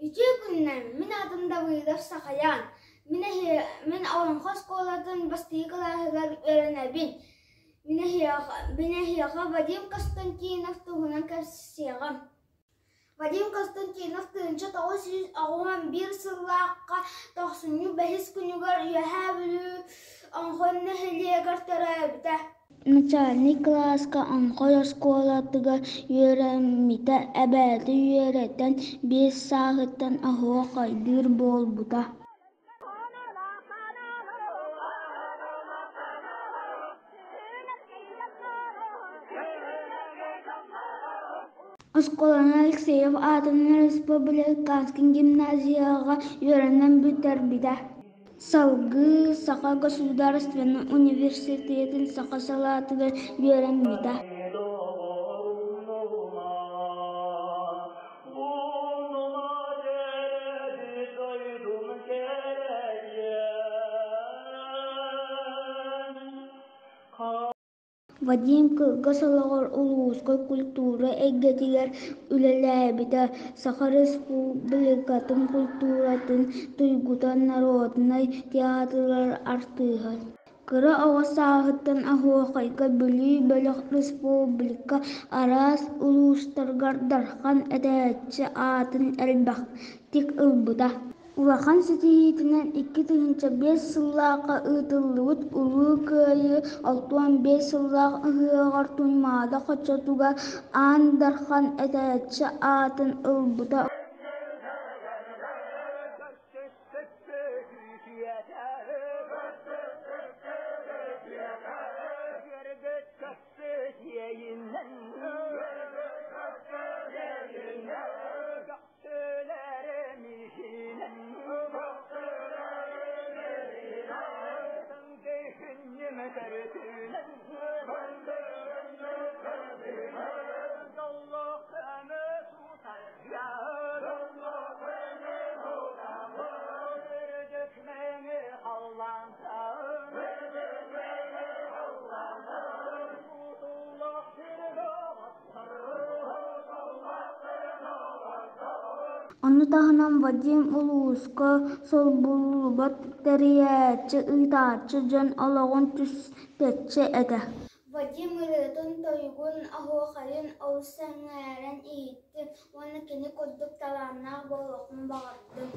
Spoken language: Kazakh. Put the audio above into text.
Üçü günden min adımda buylar sakayan. Min avlanqos qolatın bastığı kılahıgar öğrenebin. Mine hiyaqa Vadim Konstantinov tuğunan karsiyağım. Vadim Konstantinov tuğunca 961 sırlaqqa 95 günügar üyeha bülü anqon nehliyegar terabita. Начальник класска анқой школатыга үйрәммите әбәді үйрәтен 5 сағыттан ахуа қайдыр болбута. Школаны Алексеев атынан республиканский гимназияға үйрәнен бүтер биде. Салгы Саха государственный университетін Саха салатыға үйрән биде. Вадим Кыргызалар улуускай культура эггетигер үлеләбите Саха республикатын культуратын туйгутан народный театрлар артыга. Кыра оғас сағыттан ахуақайга бүлі бөлік республика арас улуустаргар дархан әдәтчі атын әлбақ тик ылбыта. Улахан сетиитинен 2-5 сыллаqa ытыллыбыт улуу кыайы 6-5 сыллақ ыһыағар туймаада хочотуга аан дархан этээччи аатын ылбыта. Onu tahanan Vadim ulууска солбулбат терияччы ыйтааччы дьон олоҕун түстэччи эте. Вадим ырытын тойгун ахуохайын олсаҥааран ииттин, уонна кини курдук талааннаах буолуохун баҕардым.